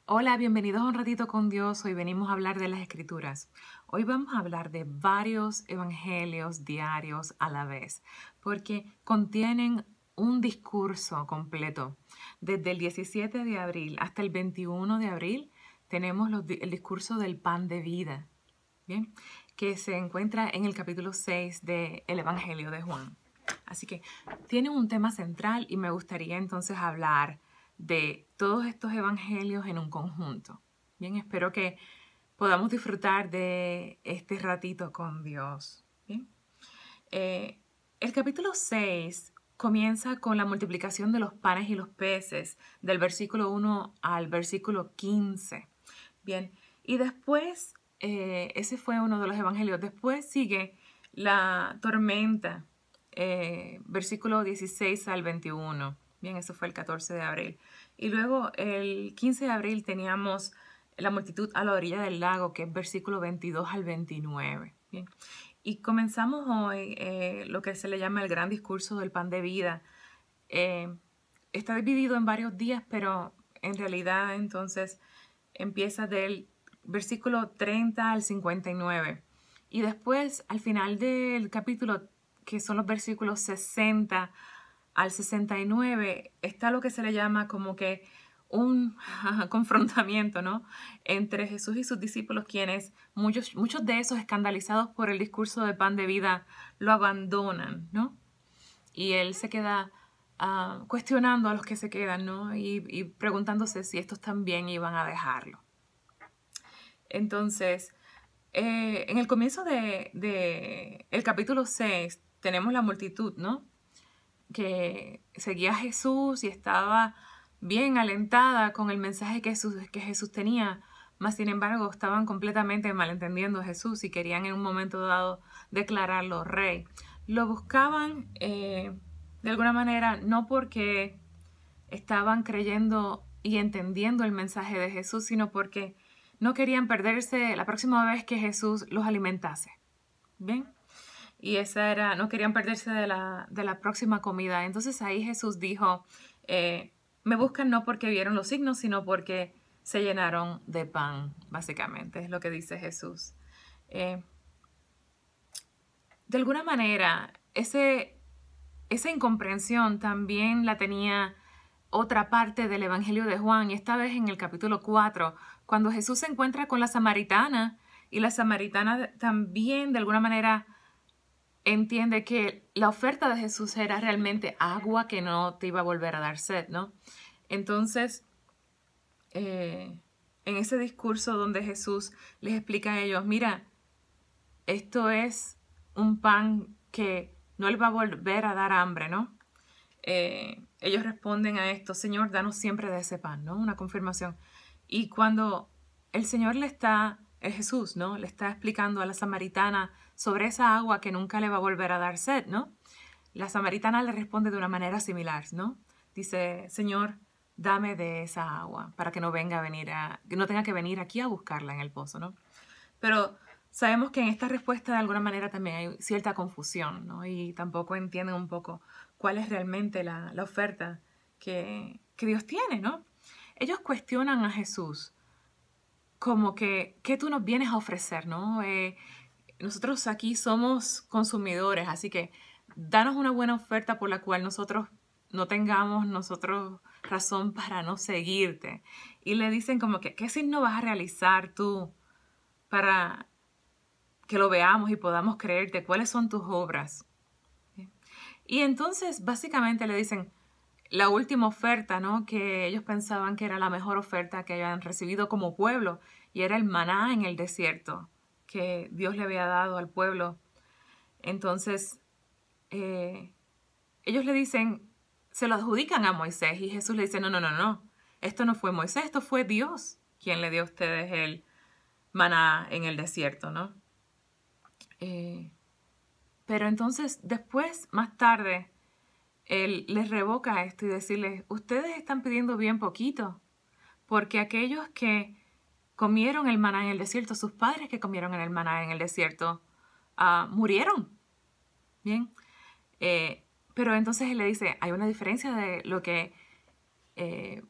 Hola, bienvenidos a Un Ratito con Dios. Hoy venimos a hablar de las Escrituras. Hoy vamos a hablar de varios evangelios diarios a la vez, porque contienen un discurso completo. Desde el 17 de abril hasta el 21 de abril tenemos el discurso del pan de vida, ¿bien? Que se encuentra en el capítulo 6 del Evangelio de Juan. Así que tiene un tema central y me gustaría entonces hablar de todos estos evangelios en un conjunto. Bien, espero que podamos disfrutar de este ratito con Dios. Bien. El capítulo 6 comienza con la multiplicación de los panes y los peces, del versículo 1 al versículo 15. Bien, y después, ese fue uno de los evangelios. Después sigue la tormenta, versículo 16 al 21. Bien, eso fue el 14 de abril. Y luego el 15 de abril teníamos la multitud a la orilla del lago, que es versículo 22 al 29. Bien. Y comenzamos hoy lo que se le llama el gran discurso del pan de vida. Está dividido en varios días, pero en realidad entonces empieza del versículo 30 al 59. Y después, al final del capítulo, que son los versículos 60 al 69, está lo que se le llama como que un confrontamiento, ¿no? Entre Jesús y sus discípulos, quienes muchos de esos escandalizados por el discurso de pan de vida lo abandonan, ¿no? Y él se queda cuestionando a los que se quedan, ¿no? Y preguntándose si estos también iban a dejarlo. Entonces, en el comienzo de el capítulo 6 tenemos la multitud, ¿no? Que seguía a Jesús y estaba bien alentada con el mensaje que Jesús tenía, mas sin embargo estaban completamente malentendiendo a Jesús y querían en un momento dado declararlo rey. Lo buscaban de alguna manera no porque estaban creyendo y entendiendo el mensaje de Jesús, sino porque no querían perderse la próxima vez que Jesús los alimentase. ¿Bien? Y esa era, no querían perderse de la próxima comida. Entonces ahí Jesús dijo, me buscan no porque vieron los signos, sino porque se llenaron de pan, básicamente, es lo que dice Jesús. De alguna manera, esa incomprensión también la tenía otra parte del Evangelio de Juan, y esta vez en el capítulo 4, cuando Jesús se encuentra con la samaritana, y la samaritana también de alguna manera entiende que la oferta de Jesús era realmente agua que no te iba a volver a dar sed, ¿no? Entonces, en ese discurso donde Jesús les explica a ellos, mira, esto es un pan que no les va a volver a dar hambre, ¿no? Ellos responden a esto, Señor, danos siempre de ese pan, ¿no? Una confirmación. Y cuando el Señor Jesús, ¿no? Le está explicando a la samaritana sobre esa agua que nunca le va a volver a dar sed, ¿no? La samaritana le responde de una manera similar, ¿no? Dice, Señor, dame de esa agua para que no tenga que venir aquí a buscarla en el pozo, ¿no? Pero sabemos que en esta respuesta de alguna manera también hay cierta confusión, ¿no? Y tampoco entienden un poco cuál es realmente la oferta que Dios tiene, ¿no? Ellos cuestionan a Jesús como que, ¿qué tú nos vienes a ofrecer, no? Nosotros aquí somos consumidores, así que danos una buena oferta por la cual nosotros no tengamos razón para no seguirte. Y le dicen como que, ¿qué signo vas a realizar tú para que lo veamos y podamos creerte? ¿Cuáles son tus obras? Y entonces básicamente le dicen la última oferta, ¿no? Que ellos pensaban que era la mejor oferta que habían recibido como pueblo, y era el maná en el desierto que Dios le había dado al pueblo. Entonces ellos le dicen, se lo adjudican a Moisés, y Jesús le dice, no, esto no fue Moisés, esto fue Dios quien le dio a ustedes el maná en el desierto, ¿no? Pero entonces después, más tarde, él les revoca esto y decirles, ustedes están pidiendo bien poquito, porque aquellos que comieron el maná en el desierto, sus padres que comieron el maná en el desierto, murieron. Bien, pero entonces él le dice, hay una diferencia de lo que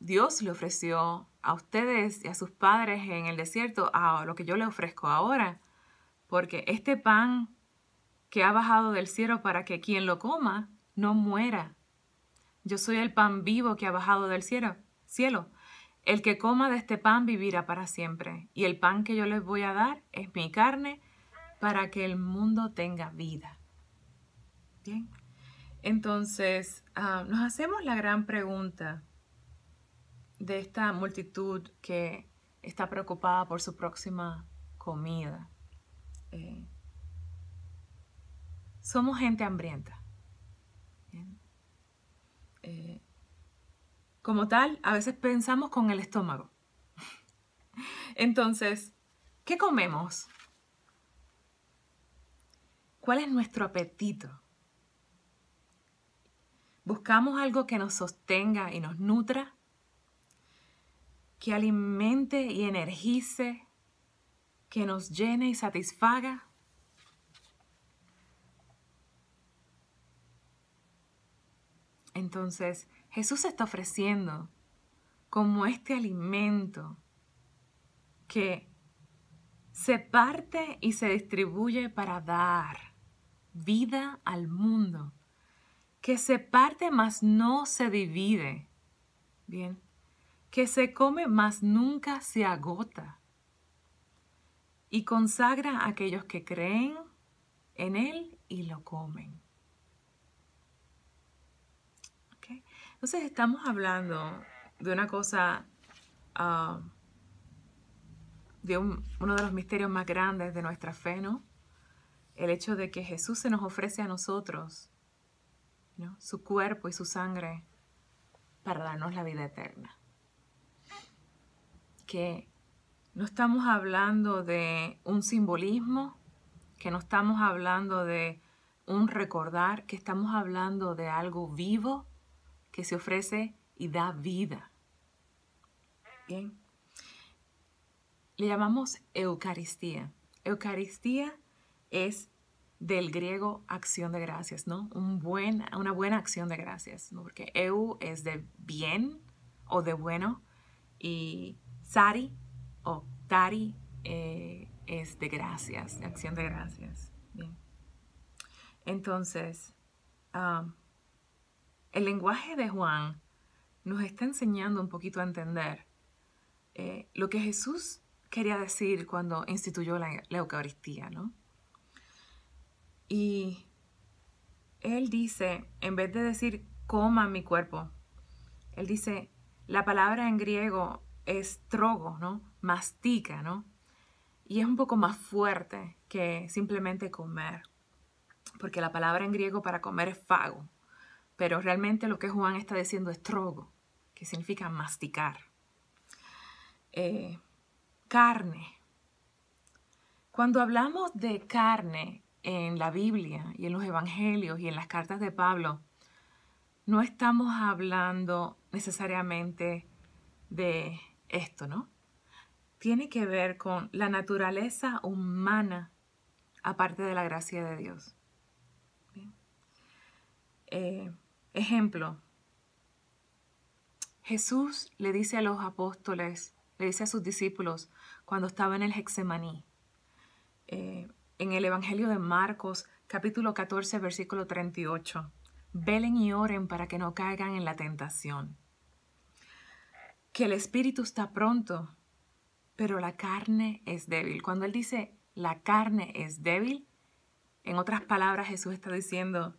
Dios le ofreció a ustedes y a sus padres en el desierto a lo que yo les ofrezco ahora, porque este pan que ha bajado del cielo para que quien lo coma no muera. Yo soy el pan vivo que ha bajado del cielo. El que coma de este pan vivirá para siempre. Y el pan que yo les voy a dar es mi carne para que el mundo tenga vida. Bien. Entonces, nos hacemos la gran pregunta de esta multitud que está preocupada por su próxima comida. Somos gente hambrienta. Bien. Como tal, a veces pensamos con el estómago. Entonces, ¿qué comemos? ¿Cuál es nuestro apetito? ¿Buscamos algo que nos sostenga y nos nutra? ¿Que alimente y energice? ¿Que nos llene y satisfaga? Entonces, Jesús está ofreciendo como este alimento que se parte y se distribuye para dar vida al mundo, que se parte mas no se divide, bien, que se come mas nunca se agota y consagra a aquellos que creen en él y lo comen. ¿Okay? Entonces estamos hablando de una cosa, de uno de los misterios más grandes de nuestra fe, ¿no? El hecho de que Jesús se nos ofrece a nosotros, ¿no?, su cuerpo y su sangre para darnos la vida eterna. Que no estamos hablando de un simbolismo, que no estamos hablando de un recordar, que estamos hablando de algo vivo que se ofrece y da vida. Bien. Le llamamos Eucaristía. Eucaristía es del griego acción de gracias, ¿no? Una buena acción de gracias, ¿no? Porque eu es de bien o de bueno y sari o tari es de gracias, de acción de gracias. Bien. Entonces, el lenguaje de Juan nos está enseñando un poquito a entender lo que Jesús quería decir cuando instituyó la Eucaristía, ¿no? Y él dice, en vez de decir coma mi cuerpo, él dice, la palabra en griego es trogo, ¿no? Mastica, ¿no? Y es un poco más fuerte que simplemente comer, porque la palabra en griego para comer es fago, pero realmente lo que Juan está diciendo es trogo, que significa masticar. Carne. Cuando hablamos de carne en la Biblia y en los evangelios y en las cartas de Pablo, no estamos hablando necesariamente de esto, ¿no? Tiene que ver con la naturaleza humana aparte de la gracia de Dios. Bien. Ejemplo, Jesús le dice a los apóstoles, le dice a sus discípulos cuando estaba en el Getsemaní, en el Evangelio de Marcos, capítulo 14, versículo 38, velen y oren para que no caigan en la tentación. Que el espíritu está pronto, pero la carne es débil. Cuando él dice la carne es débil, en otras palabras Jesús está diciendo,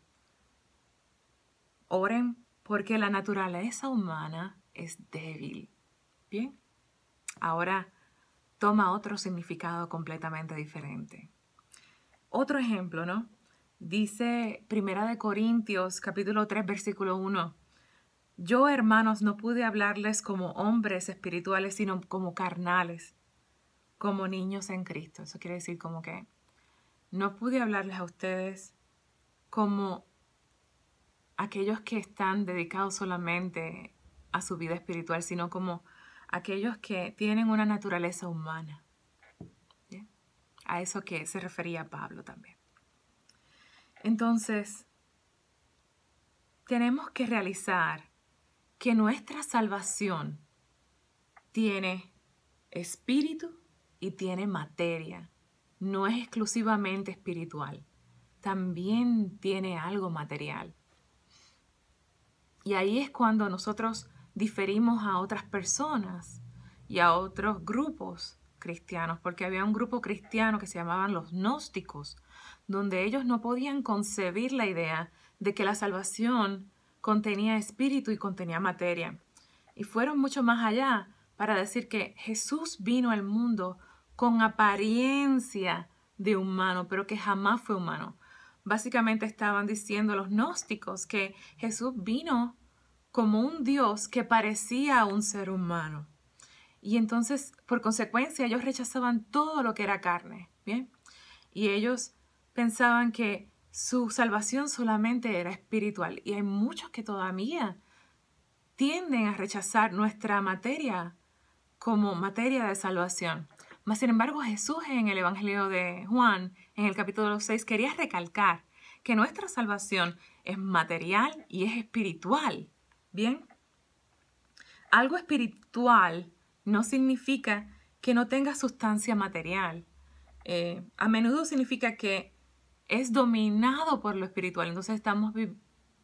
oren porque la naturaleza humana es débil. Bien, ahora toma otro significado completamente diferente. Otro ejemplo, ¿no? Dice 1 Corintios, capítulo 3, versículo 1. Yo, hermanos, no pude hablarles como hombres espirituales, sino como carnales, como niños en Cristo. Eso quiere decir como que no pude hablarles a ustedes como aquellos que están dedicados solamente a su vida espiritual, sino como aquellos que tienen una naturaleza humana. ¿Bien? A eso que se refería Pablo también. Entonces, tenemos que realizar que nuestra salvación tiene espíritu y tiene materia. No es exclusivamente espiritual. También tiene algo material. Y ahí es cuando nosotros diferimos a otras personas y a otros grupos cristianos, porque había un grupo cristiano que se llamaban los gnósticos, donde ellos no podían concebir la idea de que la salvación contenía espíritu y contenía materia. Y fueron mucho más allá para decir que Jesús vino al mundo con apariencia de humano, pero que jamás fue humano. Básicamente estaban diciendo los gnósticos que Jesús vino como un Dios que parecía un ser humano. Y entonces, por consecuencia, ellos rechazaban todo lo que era carne, ¿bien? Y ellos pensaban que su salvación solamente era espiritual. Y hay muchos que todavía tienden a rechazar nuestra materia como materia de salvación. Mas, sin embargo, Jesús en el Evangelio de Juan, en el capítulo 6, quería recalcar que nuestra salvación es material y es espiritual. ¿Bien? Algo espiritual no significa que no tenga sustancia material. A menudo significa que es dominado por lo espiritual. Entonces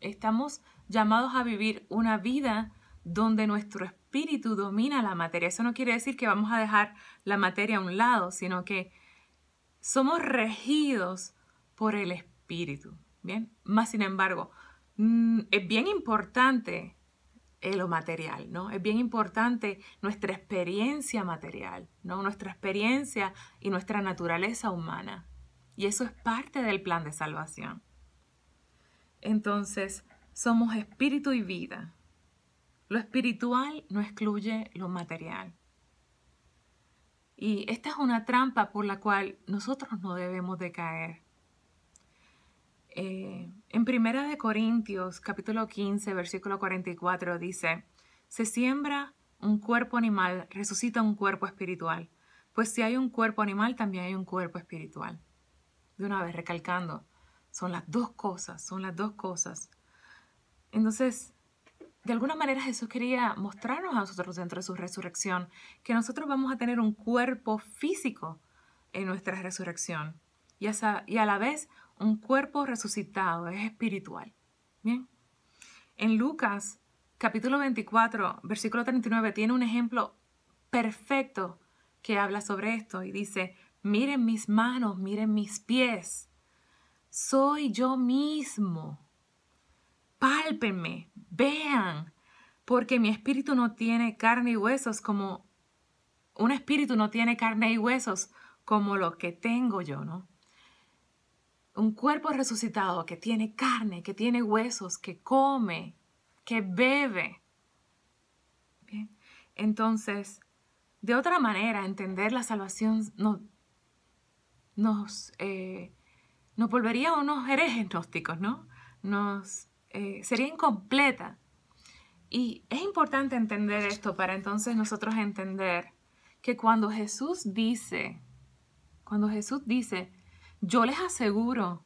estamos llamados a vivir una vida donde nuestro espíritu domina la materia. Eso no quiere decir que vamos a dejar la materia a un lado, sino que somos regidos por el espíritu. ¿Bien? Más sin embargo, es bien importante lo material, ¿no? Es bien importante nuestra experiencia material, ¿no? Nuestra experiencia y nuestra naturaleza humana. Y eso es parte del plan de salvación. Entonces, somos espíritu y vida. Lo espiritual no excluye lo material. Y esta es una trampa por la cual nosotros no debemos de caer. En Primera de Corintios, capítulo 15, versículo 44, dice: se siembra un cuerpo animal, resucita un cuerpo espiritual. Pues si hay un cuerpo animal, también hay un cuerpo espiritual. De una vez, recalcando, son las dos cosas, son las dos cosas. Entonces, de alguna manera Jesús quería mostrarnos a nosotros dentro de su resurrección que nosotros vamos a tener un cuerpo físico en nuestra resurrección y a la vez un cuerpo resucitado, es espiritual. Bien. En Lucas, capítulo 24, versículo 39, tiene un ejemplo perfecto que habla sobre esto y dice: miren mis manos, miren mis pies, soy yo mismo. Pálpenme, vean, porque mi espíritu no tiene carne y huesos como un espíritu no tiene carne y huesos como lo que tengo yo, ¿no? Un cuerpo resucitado que tiene carne, que tiene huesos, que come, que bebe. Bien. Entonces, de otra manera, entender la salvación nos volvería unos herejes gnósticos, ¿no? Sería incompleta. Y es importante entender esto para entonces nosotros entender que cuando Jesús dice, yo les aseguro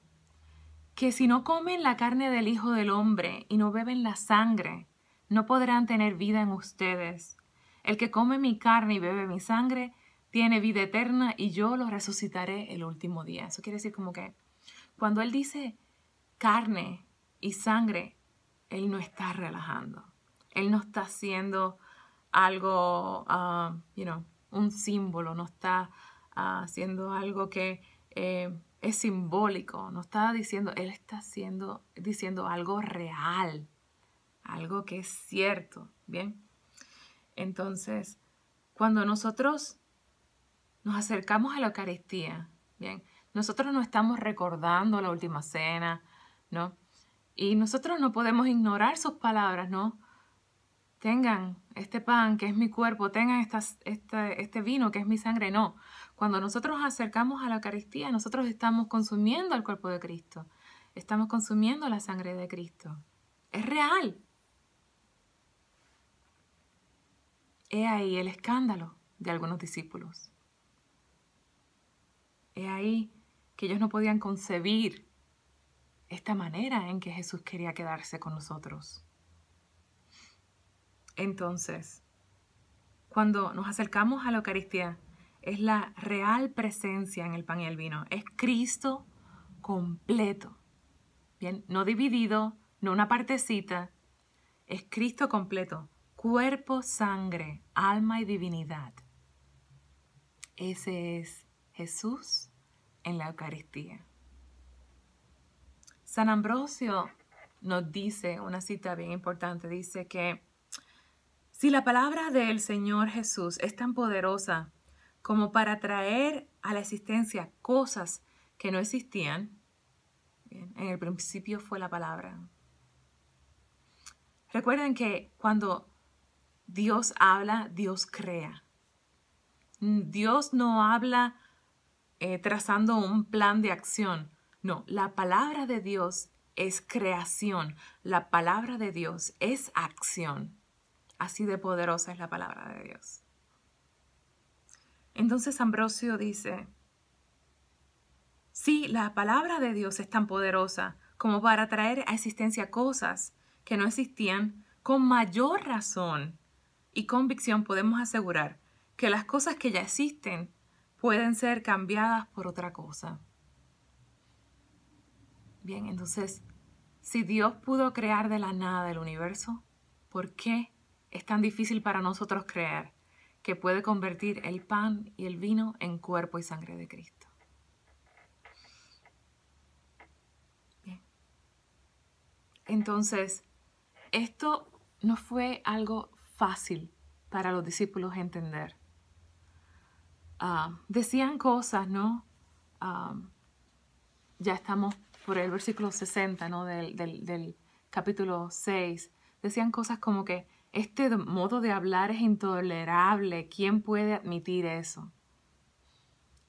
que si no comen la carne del Hijo del Hombre y no beben la sangre, no podrán tener vida en ustedes. El que come mi carne y bebe mi sangre tiene vida eterna y yo lo resucitaré el último día. Eso quiere decir como que cuando Él dice carne y sangre, Él no está relajando. Él no está haciendo algo, un símbolo, no está haciendo algo que es simbólico, no está diciendo, Él está diciendo algo real, algo que es cierto, ¿bien? Entonces, cuando nosotros nos acercamos a la Eucaristía, ¿bien? Nosotros no estamos recordando la última cena, ¿no? Y nosotros no podemos ignorar sus palabras, ¿no? Tengan este pan que es mi cuerpo, tengan este vino que es mi sangre. No, cuando nosotros nos acercamos a la Eucaristía, nosotros estamos consumiendo el cuerpo de Cristo. Estamos consumiendo la sangre de Cristo. Es real. He ahí el escándalo de algunos discípulos. He ahí que ellos no podían concebir esta manera en que Jesús quería quedarse con nosotros. Entonces, cuando nos acercamos a la Eucaristía, es la real presencia en el pan y el vino. Es Cristo completo. Bien, no dividido, no una partecita. Es Cristo completo. Cuerpo, sangre, alma y divinidad. Ese es Jesús en la Eucaristía. San Ambrosio nos dice una cita bien importante. Dice que si la palabra del Señor Jesús es tan poderosa como para traer a la existencia cosas que no existían, bien, en el principio fue la palabra. Recuerden que cuando Dios habla, Dios crea. Dios no habla trazando un plan de acción. No, la palabra de Dios es creación. La palabra de Dios es acción. Así de poderosa es la palabra de Dios. Entonces Ambrosio dice, si la palabra de Dios es tan poderosa como para traer a existencia cosas que no existían, con mayor razón y convicción podemos asegurar que las cosas que ya existen pueden ser cambiadas por otra cosa. Bien, entonces, si Dios pudo crear de la nada el universo, ¿por qué es tan difícil para nosotros creer que puede convertir el pan y el vino en cuerpo y sangre de Cristo? Bien. Entonces, esto no fue algo fácil para los discípulos entender. Decían cosas, ¿no? Ya estamos por el versículo 60, ¿no? del capítulo 6. Decían cosas como que este modo de hablar es intolerable. ¿Quién puede admitir eso?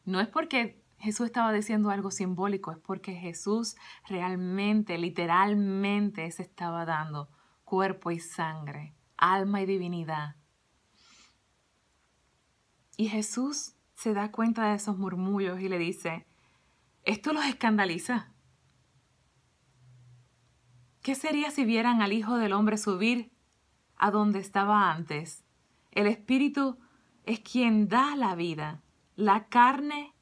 No es porque Jesús estaba diciendo algo simbólico, es porque Jesús realmente, literalmente, se estaba dando cuerpo y sangre, alma y divinidad. Y Jesús se da cuenta de esos murmullos y le dice, ¿esto los escandaliza? ¿Qué sería si vieran al Hijo del Hombre subir a donde estaba antes? El Espíritu es quien da la vida. La carne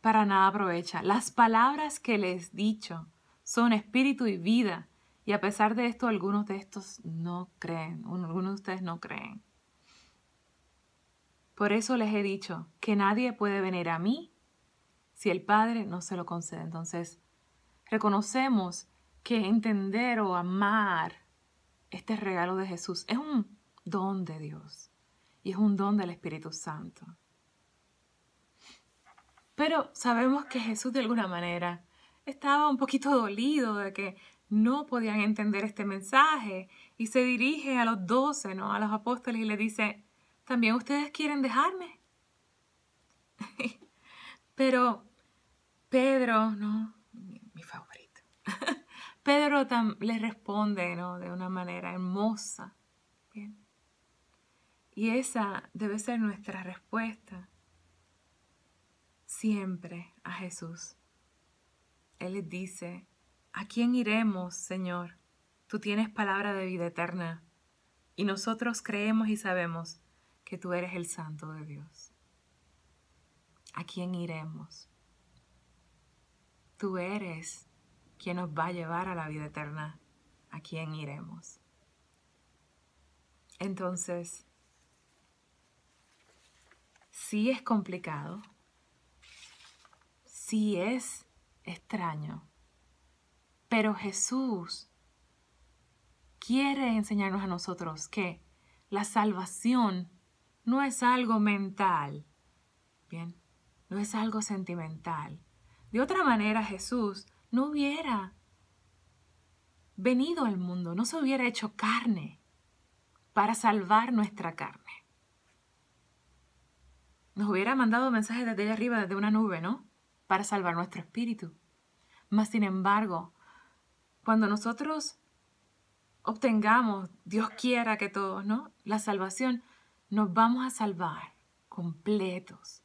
para nada aprovecha. Las palabras que les he dicho son espíritu y vida. Y a pesar de esto, algunos de estos no creen. Algunos de ustedes no creen. Por eso les he dicho que nadie puede venir a mí si el Padre no se lo concede. Entonces, reconocemos que entender o amar este regalo de Jesús es un don de Dios y es un don del Espíritu Santo. Pero sabemos que Jesús de alguna manera estaba un poquito dolido de que no podían entender este mensaje y se dirige a los 12, ¿no? A los apóstoles y les dice, ¿también ustedes quieren dejarme? Pero Pedro, ¿no? Mi favorito. Pedro le responde, ¿no? De una manera hermosa. Bien. Y esa debe ser nuestra respuesta siempre a Jesús. Él les dice, ¿a quién iremos, Señor? Tú tienes palabra de vida eterna y nosotros creemos y sabemos que tú eres el Santo de Dios. ¿A quién iremos? Tú eres quien nos va a llevar a la vida eterna. ¿A quién iremos? Entonces, sí es complicado, sí es extraño, pero Jesús quiere enseñarnos a nosotros que la salvación no es algo mental, ¿bien? No es algo sentimental. De otra manera, Jesús no hubiera venido al mundo, no se hubiera hecho carne para salvar nuestra carne. Nos hubiera mandado mensajes desde allá arriba, desde una nube, ¿no? Para salvar nuestro espíritu. Mas, sin embargo, cuando nosotros obtengamos, Dios quiera que todos, ¿no? La salvación, nos vamos a salvar completos,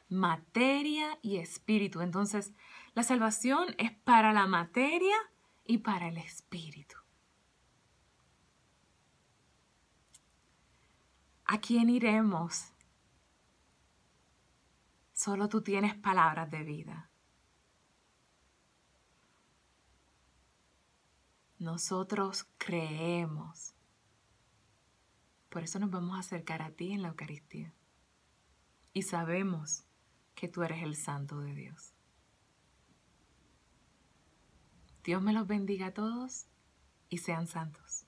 materia y espíritu. Entonces, la salvación es para la materia y para el espíritu. ¿A quién iremos? Solo tú tienes palabras de vida. Nosotros creemos. Por eso nos vamos a acercar a ti en la Eucaristía. Y sabemos que tú eres el Santo de Dios. Dios me los bendiga a todos y sean santos.